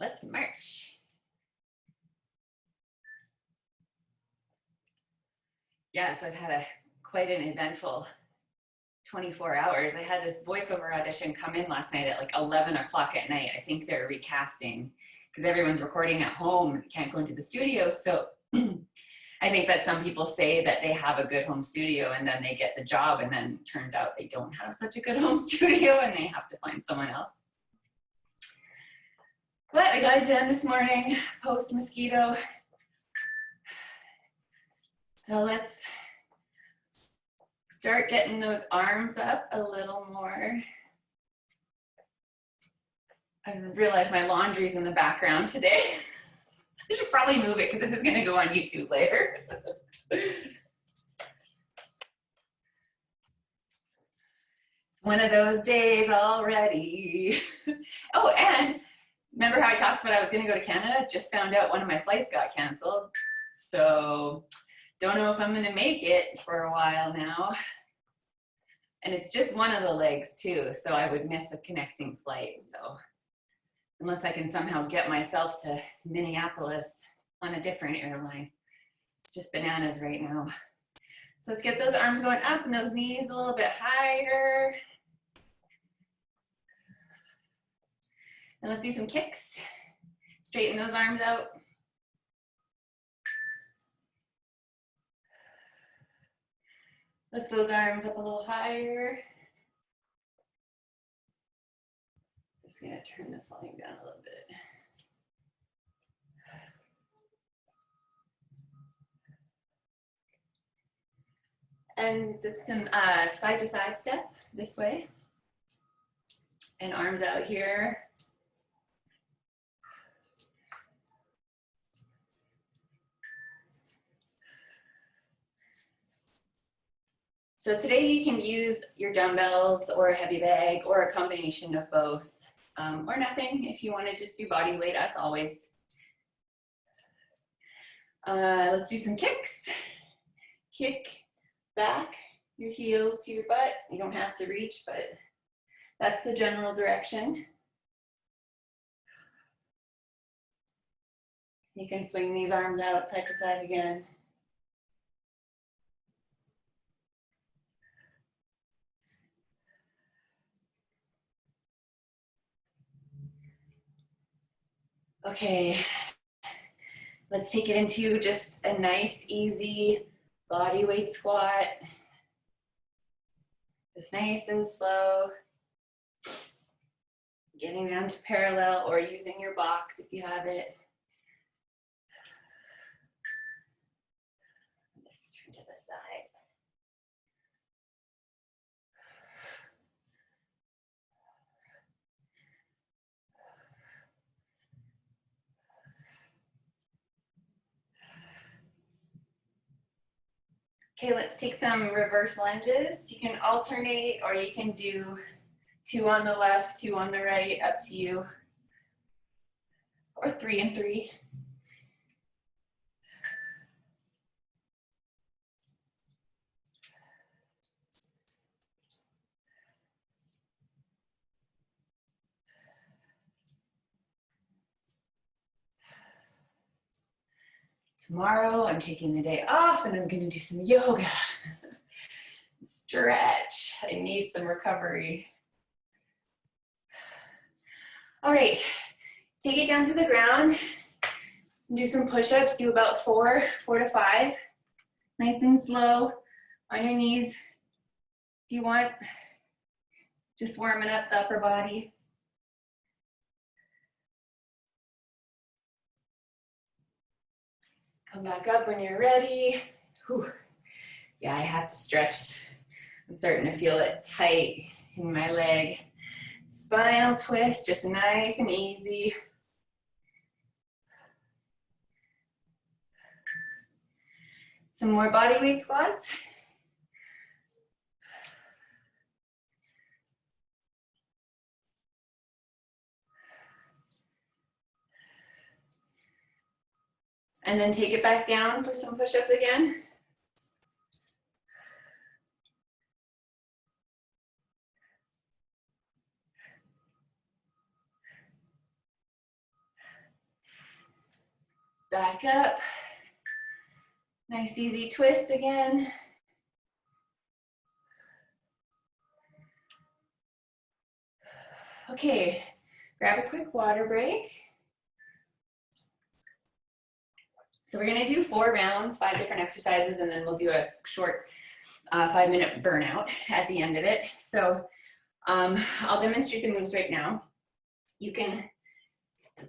let's march. Yeah, so I've had quite an eventful 24 hours. I had this voiceover audition come in last night at like 11 o'clock at night. I think they're recasting because everyone's recording at home and can't go into the studio. So I think that some people say that they have a good home studio and then they get the job, and then it turns out they don't have such a good home studio and they have to find someone else. But I got it done this morning, post mosquito. So let's start getting those arms up a little more. I realized my laundry's in the background today. I should probably move it because this is going to go on YouTube later. One of those days already. Oh, and remember how I talked about I was going to go to Canada? Just found out one of my flights got canceled. So don't know if I'm going to make it for a while now. And it's just one of the legs too, so I would miss a connecting flight. So unless I can somehow get myself to Minneapolis on a different airline, it's just bananas right now. So let's get those arms going up and those knees a little bit higher. And let's do some kicks. Straighten those arms out. Lift those arms up a little higher. Just gonna turn this volume down a little bit. And just some side to side step this way. And arms out here. So today you can use your dumbbells or a heavy bag or a combination of both, or nothing if you want to just do body weight as always. Let's do some kicks. Kick back your heels to your butt. You don't have to reach, but that's the general direction. You can swing these arms out side to side again. Okay, let's take it into just a nice, easy body weight squat. Just nice and slow. Getting down to parallel or using your box if you have it. Just turn to the side. Okay, let's take some reverse lunges. You can alternate or you can do 2 on the left, 2 on the right, up to you. Or 3 and 3. Tomorrow I'm taking the day off and I'm going to do some yoga. Stretch. I need some recovery. All right, take it down to the ground. Do some push-ups. Do about 4 to 5. Nice and slow on your knees. If you want, just warming up the upper body. Come back up when you're ready. Whew. Yeah, I have to stretch. I'm starting to feel it tight in my leg. Spinal twist, just nice and easy. Some more body weight squats. And then take it back down for some push-ups again. Back up. Nice easy twist again. Okay, grab a quick water break. So we're gonna do 4 rounds, 5 different exercises, and then we'll do a short 5-minute burnout at the end of it. So I'll demonstrate the moves right now. You can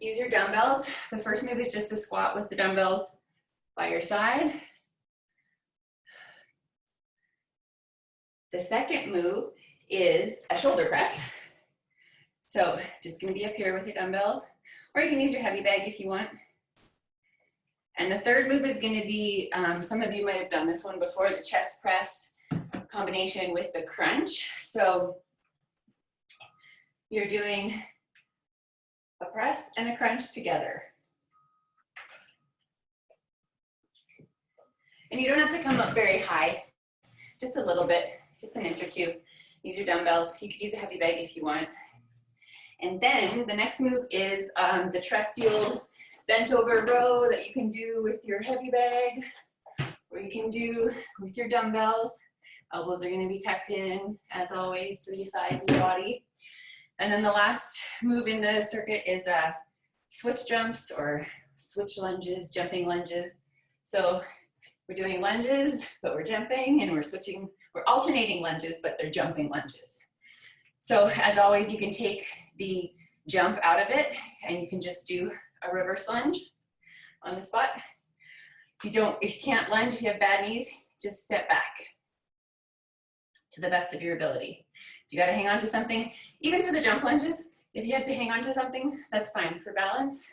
use your dumbbells. The first move is just a squat with the dumbbells by your side. The second move is a shoulder press. So just gonna be up here with your dumbbells, or you can use your heavy bag if you want. And the third move is gonna be, some of you might have done this one before, the chest press combination with the crunch. So you're doing a press and a crunch together. And you don't have to come up very high, just a little bit, just an inch or two. Use your dumbbells. You could use a heavy bag if you want. And then the next move is the trusty old bent over row that you can do with your heavy bag, or you can do with your dumbbells. Elbows are gonna be tucked in, as always, to your sides of the body. And then the last move in the circuit is switch jumps or switch lunges, jumping lunges. So we're doing lunges, but we're jumping, and we're alternating lunges, but they're jumping lunges. So as always, you can take the jump out of it, and you can just do a reverse lunge on the spot. If you can't lunge, if you have bad knees, just step back to the best of your ability. If you got to hang on to something, even for the jump lunges, if you have to hang on to something, that's fine for balance.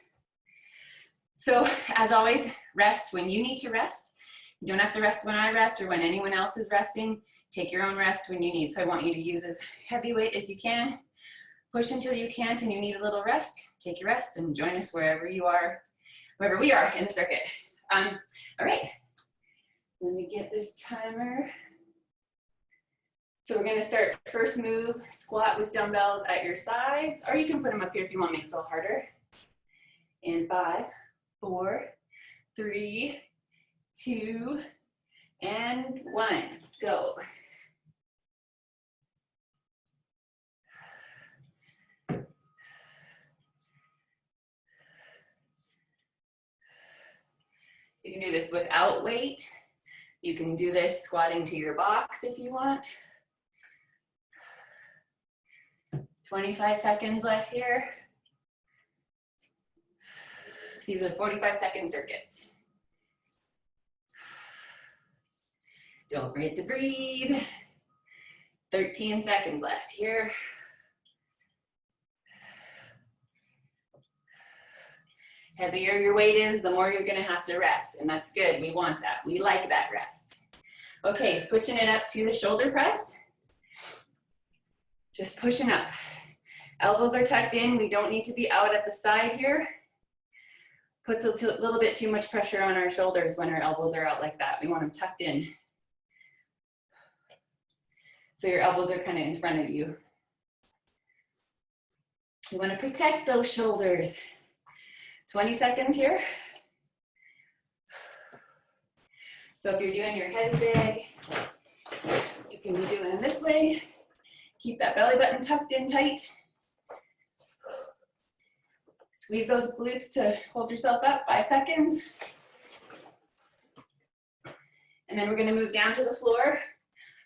So as always, rest when you need to rest. You don't have to rest when I rest or when anyone else is resting. Take your own rest when you need. So I want you to use as heavy weight as you can. Push until you can't and you need a little rest. Take your rest and join us wherever you are, wherever we are in the circuit. All right, let me get this timer. So we're gonna start first move, squat with dumbbells at your sides, or you can put them up here if you want to make it a little harder. In 5, 4, 3, 2, and 1, go. You can do this without weight. You can do this squatting to your box if you want. 25 seconds left here. These are 45-second circuits. Don't forget to breathe. 13 seconds left here. Heavier your weight is, the more you're gonna have to rest, and that's good. We want that. We like that rest. Okay, switching it up to the shoulder press. Just pushing up. Elbows are tucked in. We don't need to be out at the side here. Puts a little bit too much pressure on our shoulders when our elbows are out like that. We want them tucked in. So your elbows are kind of in front of you. You want to protect those shoulders. 20 seconds here. So if you're doing your heavy bag, you can be doing it this way. Keep that belly button tucked in tight. Squeeze those glutes to hold yourself up, 5 seconds. And then we're gonna move down to the floor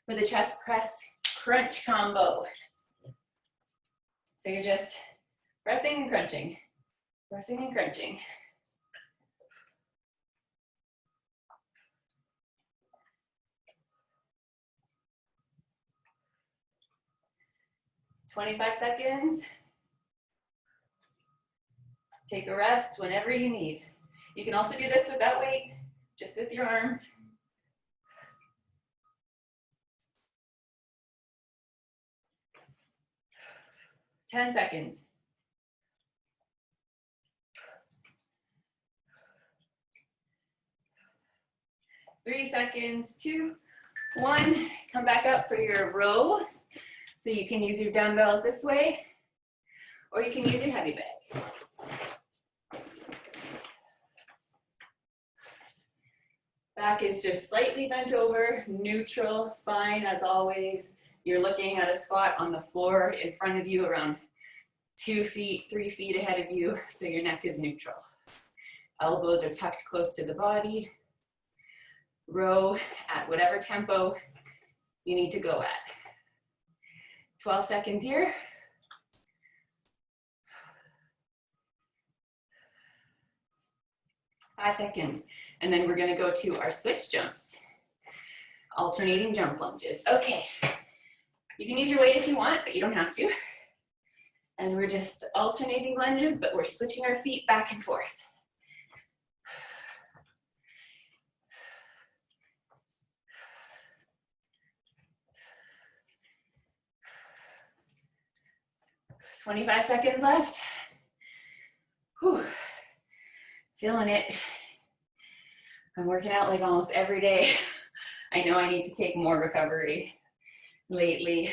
for the chest press crunch combo. So you're just pressing and crunching. Pressing and crunching. "25 seconds. Take a rest whenever you need. You can also do this without weight, just with your arms. "10 seconds. "3 seconds, 2, 1. Come back up for your row. So you can use your dumbbells this way, or you can use your heavy bag. Back is just slightly bent over, neutral spine as always. You're looking at a spot on the floor in front of you around 2 feet, 3 feet ahead of you, so your neck is neutral. Elbows are tucked close to the body. Row at whatever tempo you need to go at. 12 seconds here. Five seconds. And then we're gonna go to our switch jumps. Alternating jump lunges. Okay. You can use your weight if you want, but you don't have to. And we're just alternating lunges, but we're switching our feet back and forth. "25 seconds left. Whew. Feeling it. I'm working out like almost every day. I know I need to take more recovery lately.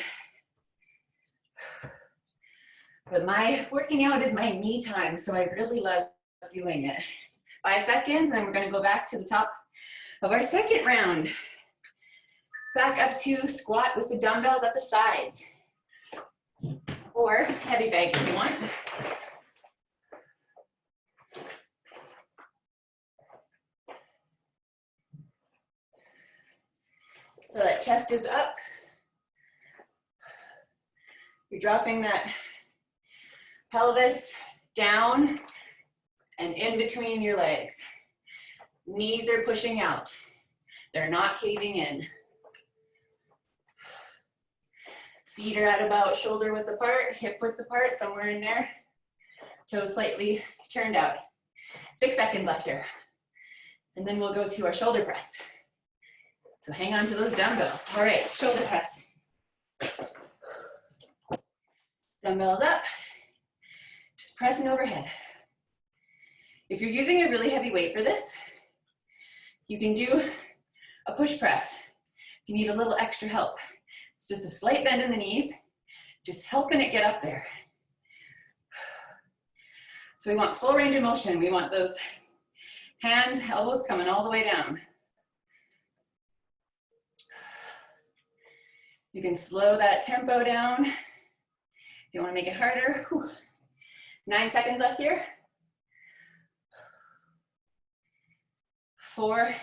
But my working out is my me time, so I really love doing it. 5 seconds, and then we're gonna go back to the top of our second round. Back up to squat with the dumbbells at the sides. Or heavy bag if you want. So that chest is up. You're dropping that pelvis down and in between your legs. Knees are pushing out. They're not caving in. Feet are at about shoulder width apart, hip width apart, somewhere in there. Toes slightly turned out. 6 seconds left here. And then we'll go to our shoulder press. So hang on to those dumbbells. All right, shoulder press. Dumbbells up. Just pressing overhead. If you're using a really heavy weight for this, you can do a push press if you need a little extra help. It's just a slight bend in the knees, just helping it get up there. So we want full range of motion. We want those hands, elbows coming all the way down. You can slow that tempo down. If you want to make it harder, 9 seconds left here. 4,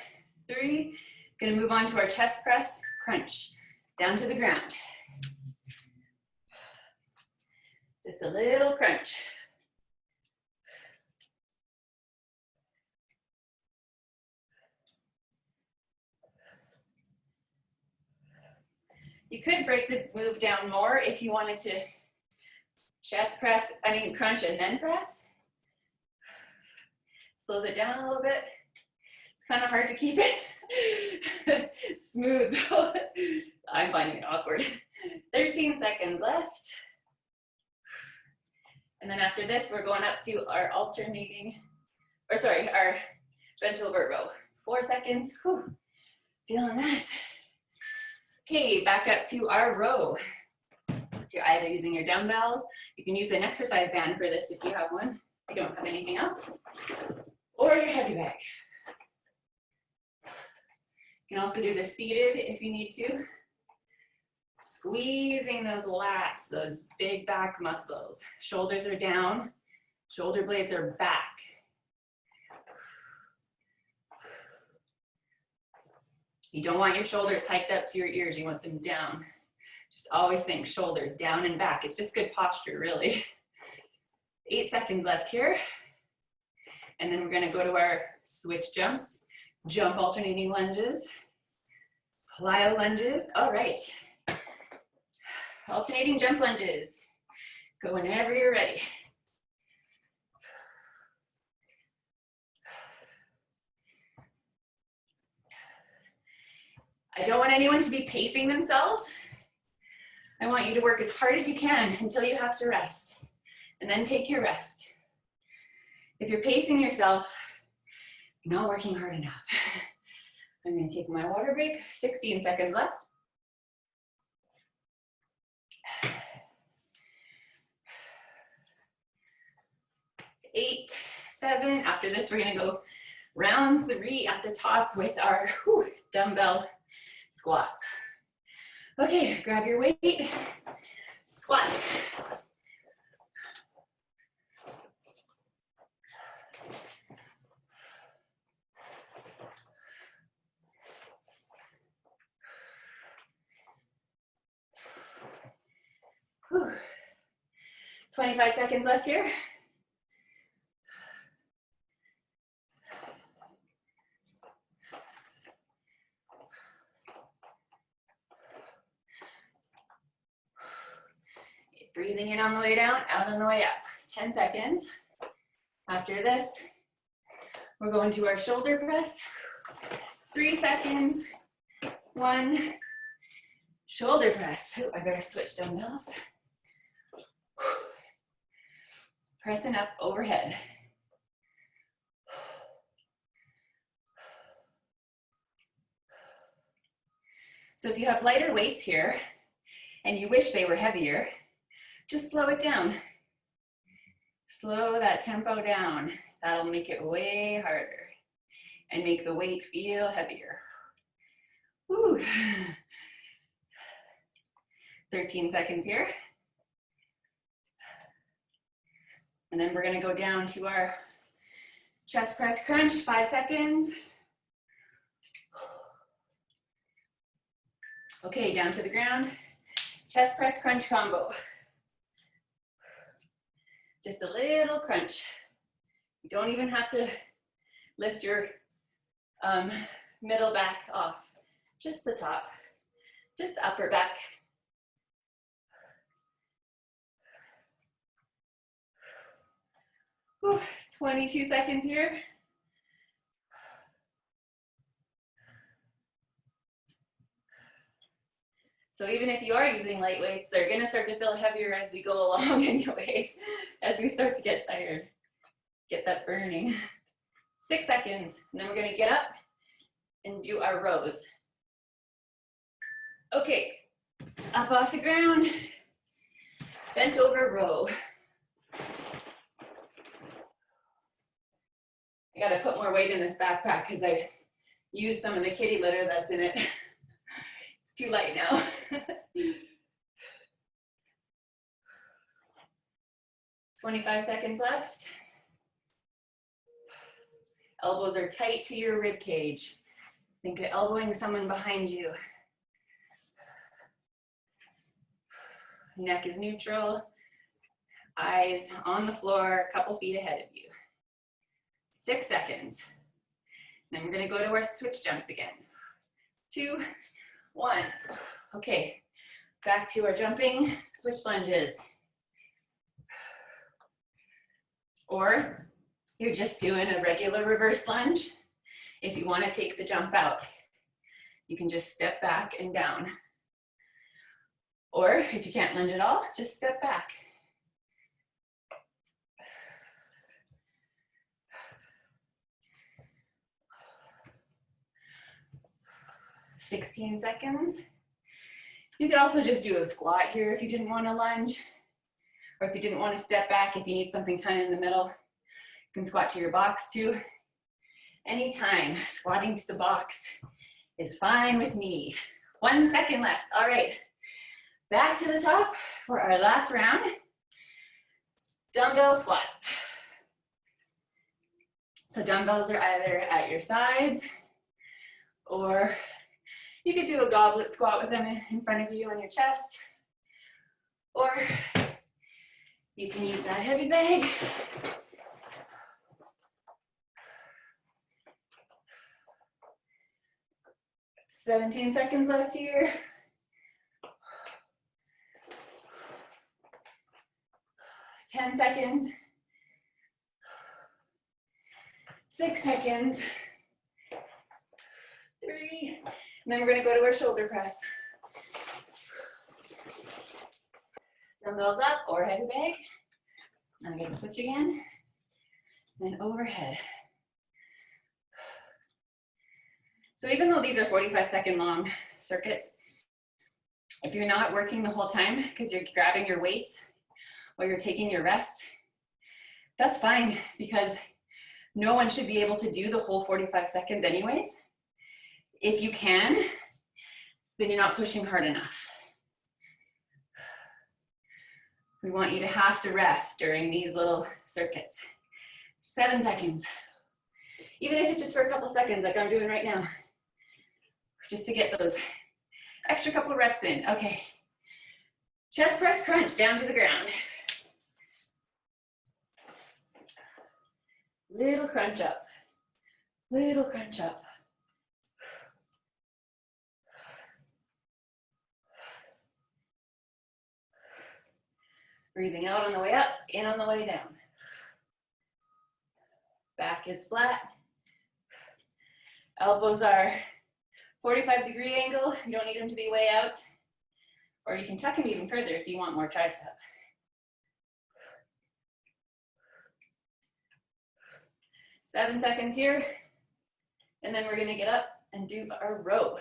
3, gonna move on to our chest press, crunch, down to the ground. Just a little crunch. You could break the move down more if you wanted to crunch and then press. Slows it down a little bit. It's kind of hard to keep it smooth. I'm finding it awkward. 13 seconds left. And then after this, we're going up to our our bent over row. 4 seconds. Whew. Feeling that. Okay, back up to our row. So you're either using your dumbbells, you can use an exercise band for this if you have one, if you don't have anything else, or your heavy bag. You can also do this seated if you need to. Squeezing those lats, those big back muscles. Shoulders are down, shoulder blades are back. You don't want your shoulders hiked up to your ears, you want them down. Just always think shoulders down and back. It's just good posture, really. 8 seconds left here. And then we're gonna go to our switch jumps, jump alternating lunges, plyo lunges. All right. Alternating jump lunges. Go whenever you're ready. I don't want anyone to be pacing themselves. I want you to work as hard as you can until you have to rest, and then take your rest. If you're pacing yourself, you're not working hard enough. I'm gonna take my water break, 16 seconds left. 8, 7, after this we're gonna go Round 3 at the top with our dumbbell squats. Okay, grab your weight, squats. Whew. 25 seconds left here. Breathing in on the way down, out on the way up. 10 seconds. After this, we're going to our shoulder press. 3 seconds. 1. Shoulder press. Ooh, I better switch dumbbells. Pressing up overhead. So if you have lighter weights here and you wish they were heavier, just slow it down. Slow that tempo down. That'll make it way harder and make the weight feel heavier. Woo. 13 seconds here. And then we're gonna go down to our chest press crunch, 5 seconds. Okay, down to the ground. Chest press crunch combo. Just a little crunch. You don't even have to lift your middle back off. Just the top, just the upper back. Whew, 22 seconds here. So even if you are using light weights, they're gonna start to feel heavier as we go along anyways, as we start to get tired. Get that burning. 6 seconds, and then we're gonna get up and do our rows. Okay, up off the ground, bent over row. I gotta put more weight in this backpack because I used some of the kitty litter that's in it. It's too light now. 25 seconds left. Elbows are tight to your rib cage. Think of elbowing someone behind you. Neck is neutral. Eyes on the floor, a couple feet ahead of you. 6 seconds. Then we're gonna go to our switch jumps again. 2, 1. Okay, back to our jumping switch lunges. Or you're just doing a regular reverse lunge. If you want to take the jump out, you can just step back and down. Or if you can't lunge at all, just step back. $16 seconds. You could also just do a squat here if you didn't want to lunge, or if you didn't want to step back, if you need something kind of in the middle, you can squat to your box too. Anytime, squatting to the box is fine with me. 1 second left. All right, back to the top for our last round. Dumbbell squats. So dumbbells are either at your sides, or you could do a goblet squat with them in front of you on your chest, or you can use that heavy bag. $17 seconds left here. 10 seconds. 6 seconds. 3. And then we're gonna go to our shoulder press. Dumbbells up or heavy bag. I'm gonna switch again. And then overhead. So even though these are 45-second long circuits, if you're not working the whole time because you're grabbing your weights while you're taking your rest, that's fine, because No one should be able to do the whole 45 seconds anyways. If you can, then you're not pushing hard enough. We want you to have to rest during these little circuits. 7 seconds. Even if it's just for a couple seconds like I'm doing right now. Just to get those extra couple reps in. Okay. Chest press crunch down to the ground. Little crunch up. Little crunch up. Breathing out on the way up, in on the way down. Back is flat. Elbows are 45-degree angle. You don't need them to be way out. Or you can tuck them even further if you want more tricep. Seven seconds here. And then we're gonna get up and do our row.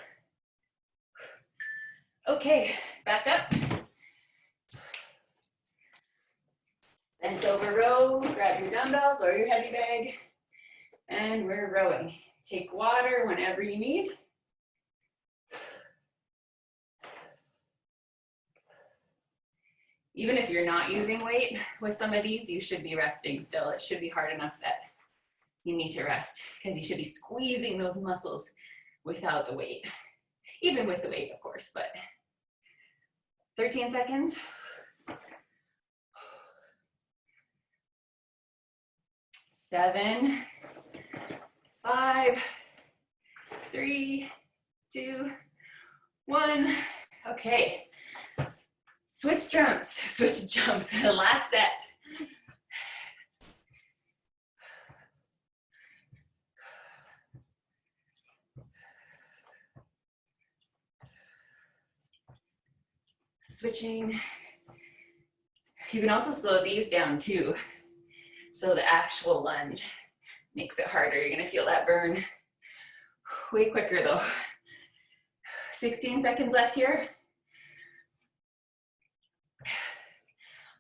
Okay, back up. Bent over row, grab your dumbbells or your heavy bag, and we're rowing. Take water whenever you need. Even if you're not using weight with some of these, you should be resting still. It should be hard enough that you need to rest because you should be squeezing those muscles without the weight. Even with the weight, of course, but 13 seconds. 7, 5, 3, 2, 1. Okay. Switch jumps, last set. Switching. You can also slow these down too. So the actual lunge makes it harder. You're gonna feel that burn way quicker though. 16 seconds left here.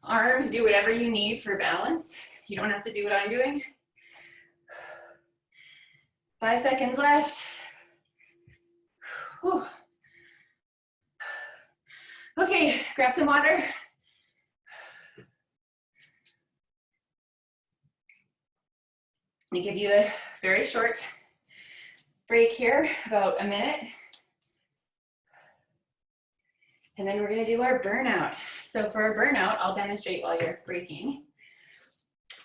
Arms, do whatever you need for balance. You don't have to do what I'm doing. 5 seconds left. Whew. Okay, grab some water. I'm gonna give you a very short break here, about a minute. And then we're gonna do our burnout. So for our burnout, I'll demonstrate while you're breaking.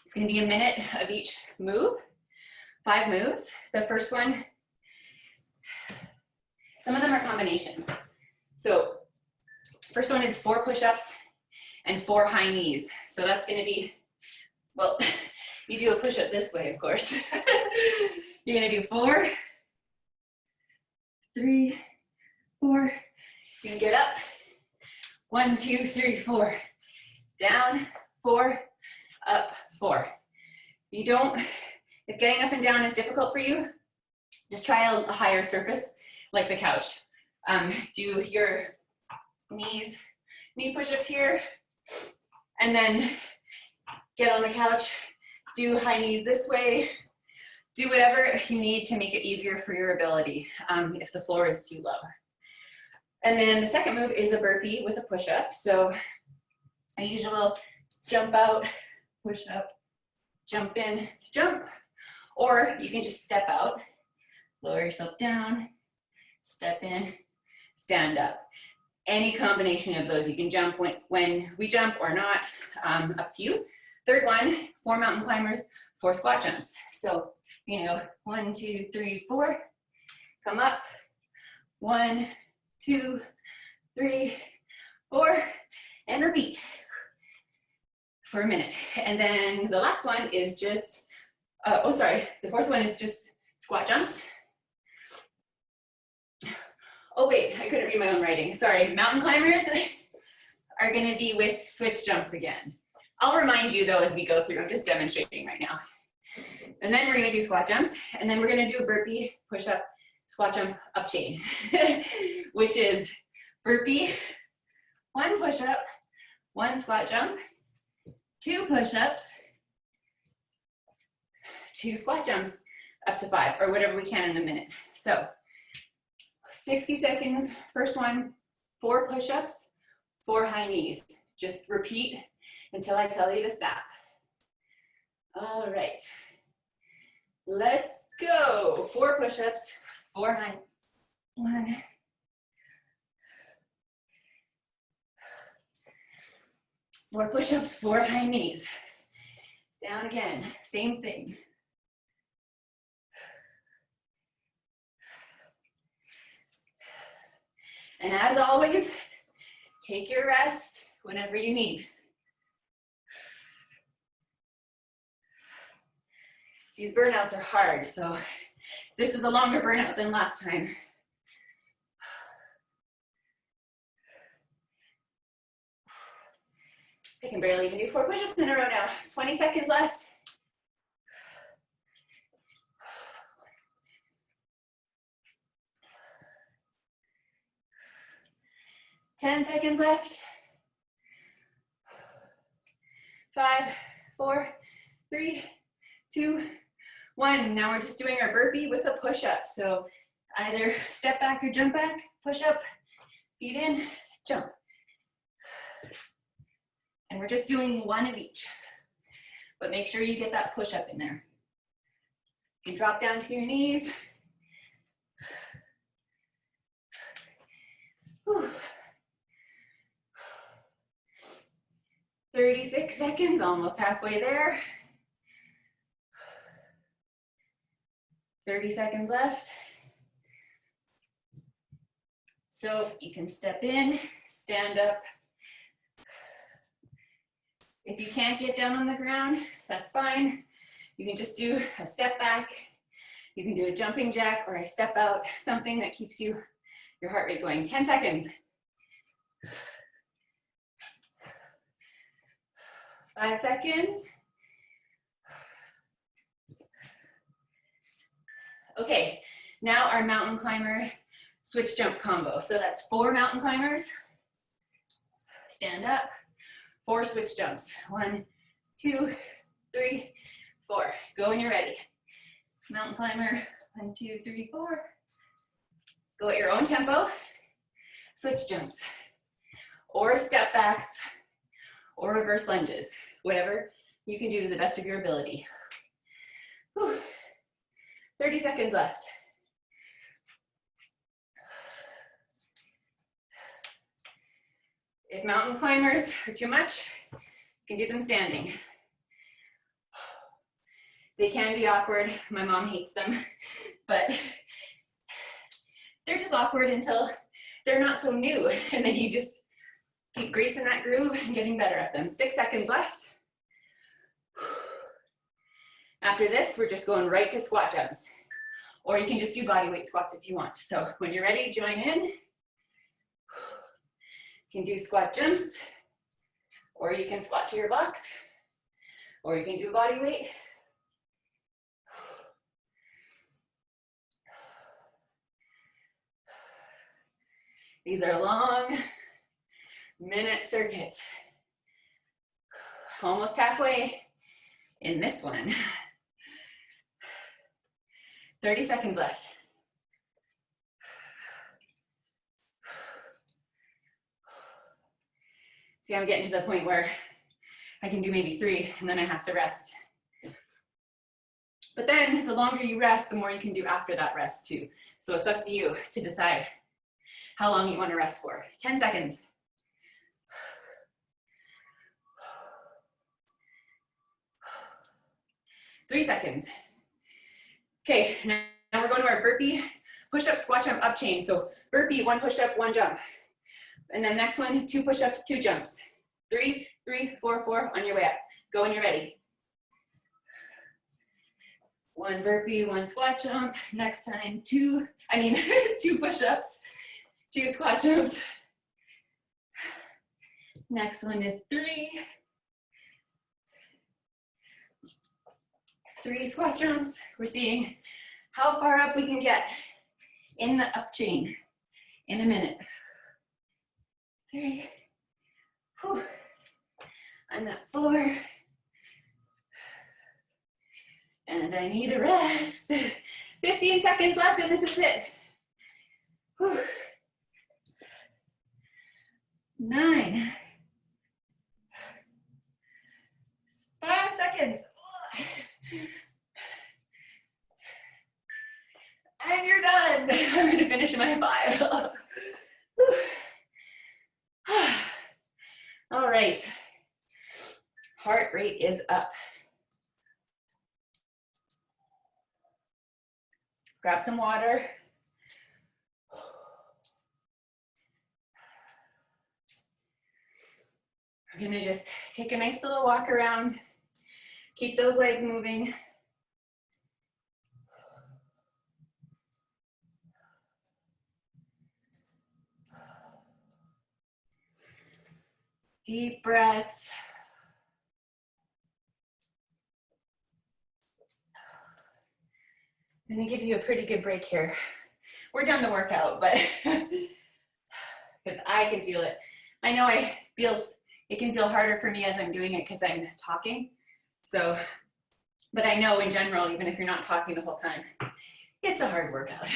It's gonna be a minute of each move, 5 moves. The first one, some of them are combinations. So first one is 4 push-ups and 4 high knees. So that's gonna be, well, you do a push-up this way, of course. You're gonna do 4, 3, 4. You can get up. 1, 2, 3, 4. Down, 4, up, 4. You don't, if getting up and down is difficult for you, just try a higher surface like the couch. Do your knee push-ups here, and then get on the couch, do high knees this way, do whatever you need to make it easier for your ability if the floor is too low. And then the second move is a burpee with a push-up. So I usually will jump out, push up, jump in, jump, or you can just step out, lower yourself down, step in, stand up. Any combination of those. You can jump when we jump or not, up to you. Third one, 4 mountain climbers, 4 squat jumps. So, 1, 2, 3, 4, come up, 1, 2, 3, 4, and repeat for a minute. And then the last one is just, the fourth one is just squat jumps. Oh wait, I couldn't read my own writing. Sorry, mountain climbers are gonna be with switch jumps again. I'll remind you though as we go through, I'm just demonstrating right now. And then we're gonna do squat jumps, and then we're gonna do a burpee, push up, squat jump, up chain, which is burpee, 1 push up, 1 squat jump, 2 push ups, 2 squat jumps up to 5, or whatever we can in a minute. So 60 seconds, first one, 4 push-ups, 4 high knees. Just repeat until I tell you to stop. All right, let's go. 4 push-ups, 4 high, 1, 4 push-ups, 4 high knees. Down again, same thing. And as always, take your rest whenever you need. These burnouts are hard, so this is a longer burnout than last time. I can barely even do 4 push-ups in a row now. 20 seconds left. Ten seconds left. 5, 4, 3, 2, 1. Now we're just doing our burpee with a push-up. So either step back or jump back, push up, feet in, jump. And we're just doing 1 of each. But make sure you get that push-up in there. You can drop down to your knees. Whew. 36 seconds, almost halfway there. 30 seconds left. So you can step in, stand up. If you can't get down on the ground, that's fine. You can just do a step back. You can do a jumping jack or a step out, something that keeps your heart rate going. 10 seconds. 5 seconds. Okay, now our mountain climber switch jump combo. So that's 4 mountain climbers. Stand up. 4 switch jumps. 1, 2, 3, 4. Go when you're ready. Mountain climber. 1, 2, 3, 4. Go at your own tempo. Switch jumps. Or step backs. Or reverse lunges. Whatever you can do to the best of your ability. Whew. 30 seconds left. If mountain climbers are too much, you can do them standing. They can be awkward. My mom hates them, but they're just awkward until they're not so new. And then you just keep greasing that groove and getting better at them. 6 seconds left. After this, we're just going right to squat jumps. Or you can just do body weight squats if you want. So when you're ready, join in. You can do squat jumps, or you can squat to your box, or you can do body weight. These are long minute circuits. Almost halfway in this one. 30 seconds left. See, I'm getting to the point where I can do maybe 3 and then I have to rest. But then the longer you rest, the more you can do after that rest too. So it's up to you to decide how long you want to rest for. 10 seconds. Three seconds. Okay, now we're going to our burpee, push-up, squat, jump, up chain. So burpee, 1 push-up, 1 jump. And then next one, 2 push-ups, 2 jumps. 3, 3, 4, 4, on your way up. Go when you're ready. 1 burpee, 1 squat jump. Next time, 2 push-ups, 2 squat jumps. Next one is 3. 3 squat jumps. We're seeing how far up we can get in the up chain in a minute. 3. Whew. I'm at 4. And I need a rest. 15 seconds left and this is it. Whew. 9. 5 seconds. And you're done. I'm gonna finish my 5. All right. Heart rate is up. Grab some water. We're gonna just take a nice little walk around. Keep those legs moving. Deep breaths. I'm gonna give you a pretty good break here. We're done the workout, but because I can feel it. I know it can feel harder for me as I'm doing it because I'm talking. So, but I know in general, even if you're not talking the whole time, it's a hard workout.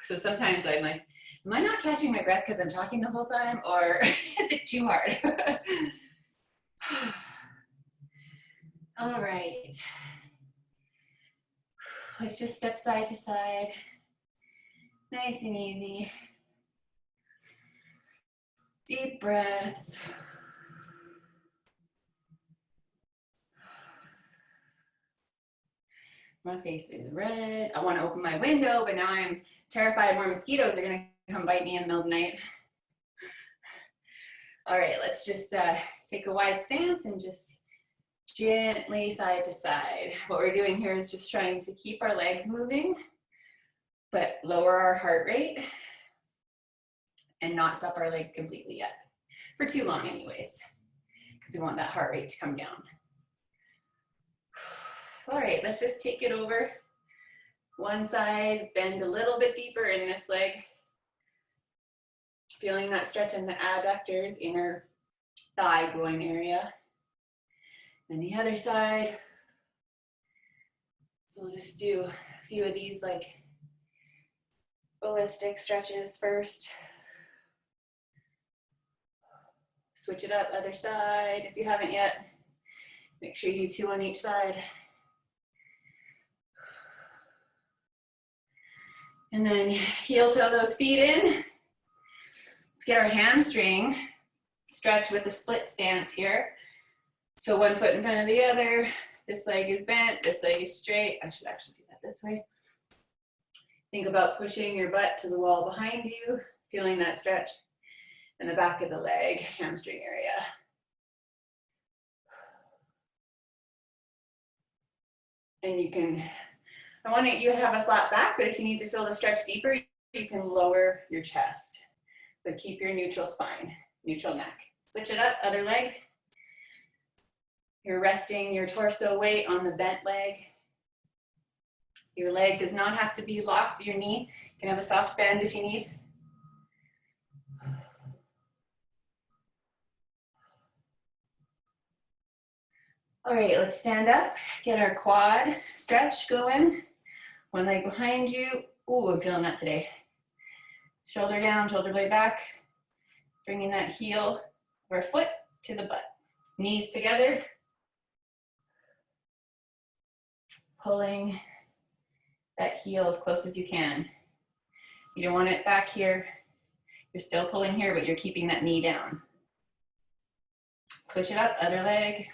So sometimes I'm like, am I not catching my breath because I'm talking the whole time, or is it too hard? All right. Let's just step side to side. Nice and easy. Deep breaths. My face is red. I want to open my window, but now I'm terrified more mosquitoes are going to come bite me in the middle of the night. All right, let's just take a wide stance and just gently side to side. What we're doing here is just trying to keep our legs moving, but lower our heart rate and not stop our legs completely yet. For too long anyways, because we want that heart rate to come down. All right, let's just take it over. One side, bend a little bit deeper in this leg. Feeling that stretch in the adductors, inner thigh, groin area. And the other side. So we'll just do a few of these like ballistic stretches first. Switch it up, other side. If you haven't yet, make sure you do 2 on each side. And then heel toe those feet in. Let's get our hamstring stretch with a split stance here. So one foot in front of the other. This leg is bent, this leg is straight. I should actually do that this way. Think about pushing your butt to the wall behind you, feeling that stretch in the back of the leg, hamstring area. And you can, I want you to have a flat back, but if you need to feel the stretch deeper, you can lower your chest, but keep your neutral spine, neutral neck. Switch it up, other leg. You're resting your torso weight on the bent leg. Your leg does not have to be locked to your knee. You can have a soft bend if you need. All right, let's stand up, get our quad stretch going. One leg behind you. Ooh, I'm feeling that today. Shoulder down, shoulder blade back. Bringing that heel of our foot to the butt. Knees together. Pulling that heel as close as you can. You don't want it back here. You're still pulling here, but you're keeping that knee down. Switch it up, other leg.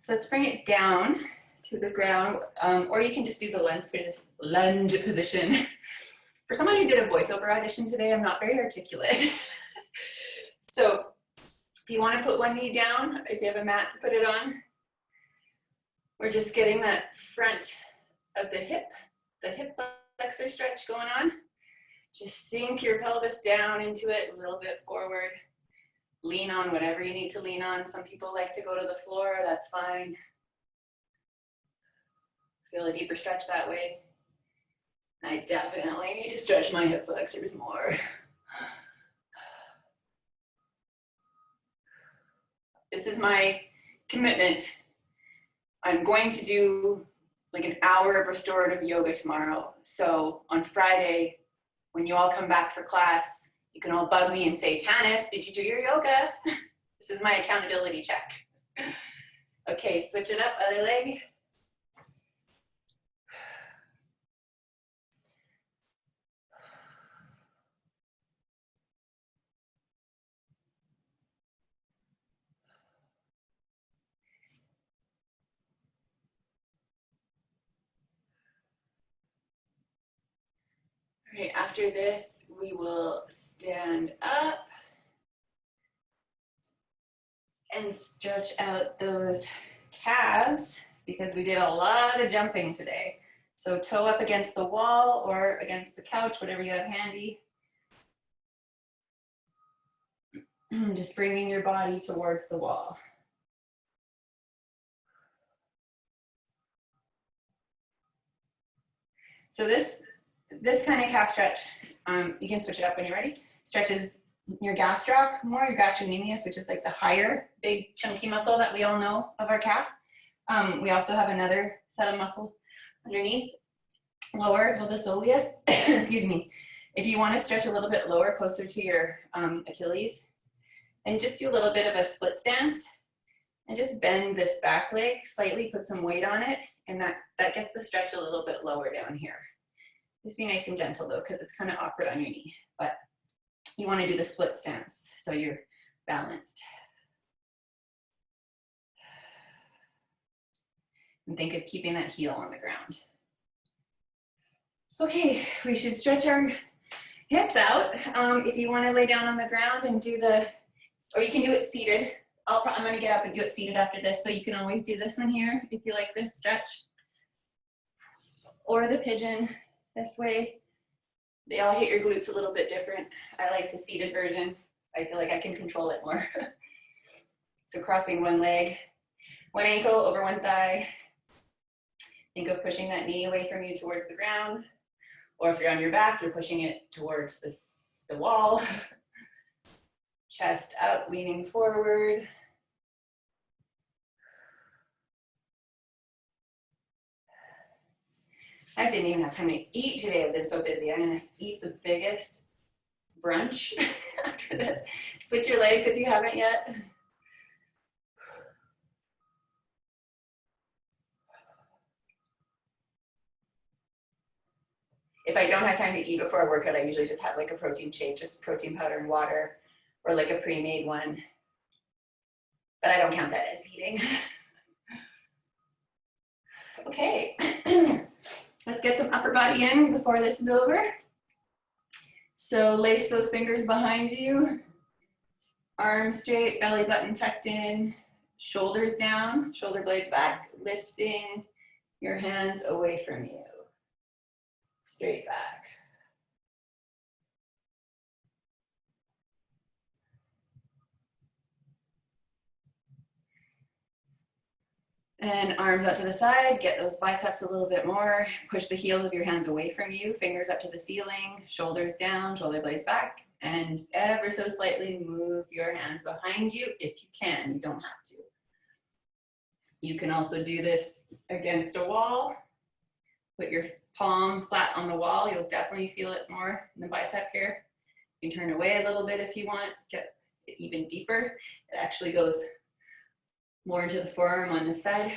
So let's bring it down to the ground, or you can just do the lunge position. For someone who did a voiceover audition today, I'm not very articulate. So if you want to put one knee down, if you have a mat to put it on, we're just getting that front of the hip flexor stretch going on. Just sink your pelvis down into it, a little bit forward. Lean on whatever you need to lean on. Some people like to go to the floor, that's fine. Feel a deeper stretch that way. I definitely need to stretch my hip flexors more. This is my commitment. I'm going to do like an hour of restorative yoga tomorrow. So on Friday, when you all come back for class, you can all bug me and say, Tanis, did you do your yoga? This is my accountability check. Okay, switch it up, other leg. All right, after this, we will stand up and stretch out those calves because we did a lot of jumping today. So toe up against the wall or against the couch, whatever you have handy. Just bringing your body towards the wall. So this kind of calf stretch, you can switch it up when you're ready, stretches your gastroc more, your gastrocnemius, which is like the higher, big, chunky muscle that we all know of our calf. We also have another set of muscle underneath, lower, called the soleus. Excuse me. If you want to stretch a little bit lower, closer to your Achilles, and just do a little bit of a split stance, and just bend this back leg slightly, put some weight on it, and that gets the stretch a little bit lower down here. Just be nice and gentle though, because it's kind of awkward on your knee, but you want to do the split stance so you're balanced. And think of keeping that heel on the ground. Okay, we should stretch our hips out. If you want to lay down on the ground and do or you can do it seated. I'm going to get up and do it seated after this, so you can always do this one here if you like this stretch. Or the pigeon this way. They all hit your glutes a little bit different. I like the seated version. I feel like I can control it more. So crossing one leg, one ankle over one thigh. Think of pushing that knee away from you towards the ground. Or if you're on your back, you're pushing it towards the wall. Chest up, leaning forward. I didn't even have time to eat today. I've been so busy. I'm gonna eat the biggest brunch after this. Switch your legs if you haven't yet. If I don't have time to eat before I work out, I usually just have like a protein shake, just protein powder and water, or like a pre-made one. But I don't count that as eating. Okay, let's get some upper body in before this is over. So lace those fingers behind you, arms straight, belly button tucked in, shoulders down, shoulder blades back, lifting your hands away from you. Straight back. And arms out to the side, get those biceps a little bit more. Push the heels of your hands away from you, fingers up to the ceiling, shoulders down, shoulder blades back, and ever so slightly move your hands behind you if you can. You don't have to. You can also do this against a wall. Put your palm flat on the wall. You'll definitely feel it more in the bicep here. You can turn away a little bit if you want, get it even deeper. It actually goes more into the forearm on this side.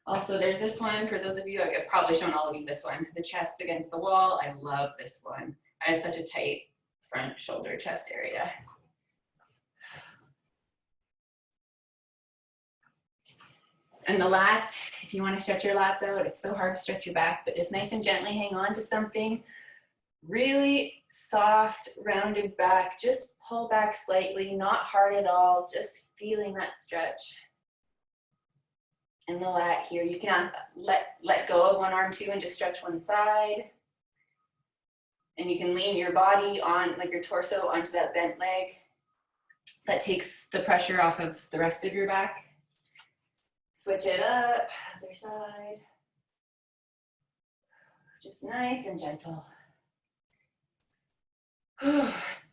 Also, there's this one, for those of you, I've probably shown all of you this one, the chest against the wall. I love this one. I have such a tight front shoulder chest area. And the lats, if you want to stretch your lats out, it's so hard to stretch your back, but just nice and gently hang on to something. Really soft, rounded back. Just pull back slightly, not hard at all, just feeling that stretch. And the lat here, you can let go of one arm too and just stretch one side. And you can lean your body on, like your torso, onto that bent leg. That takes the pressure off of the rest of your back. Switch it up, other side. Just nice and gentle.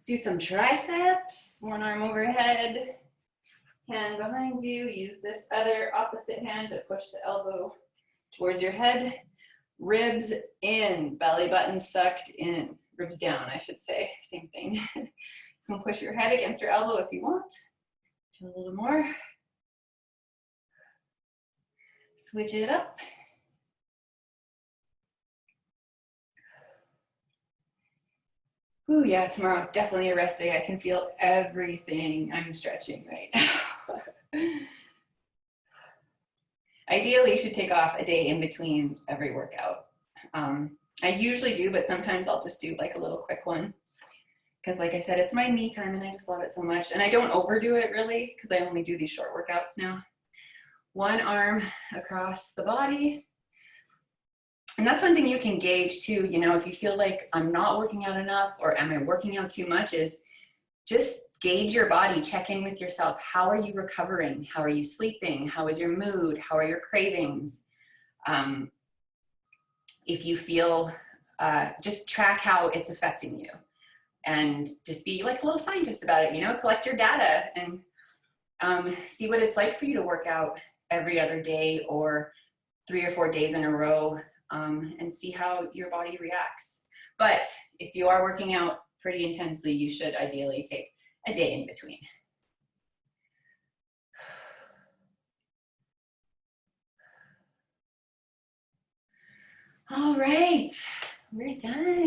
Do some triceps, one arm overhead, hand behind you. Use this other opposite hand to push the elbow towards your head. Ribs in, belly button sucked in. Ribs down, I should say, same thing. You can push your head against your elbow if you want. Do a little more. Switch it up. Ooh, yeah, tomorrow's definitely a rest day. I can feel everything I'm stretching right now. Ideally, you should take off a day in between every workout. I usually do, but sometimes I'll just do like a little quick one. Because like I said, it's my me time and I just love it so much. And I don't overdo it really, because I only do these short workouts now. One arm across the body. And that's one thing you can gauge too, you know, if you feel like I'm not working out enough or am I working out too much, is just gauge your body, check in with yourself. How are you recovering? How are you sleeping? How is your mood? How are your cravings? If you feel, just track how it's affecting you and just be like a little scientist about it, you know, collect your data and see what it's like for you to work out every other day or 3 or 4 days in a row. And see how your body reacts. But if you are working out pretty intensely, you should ideally take a day in between. All right, we're done.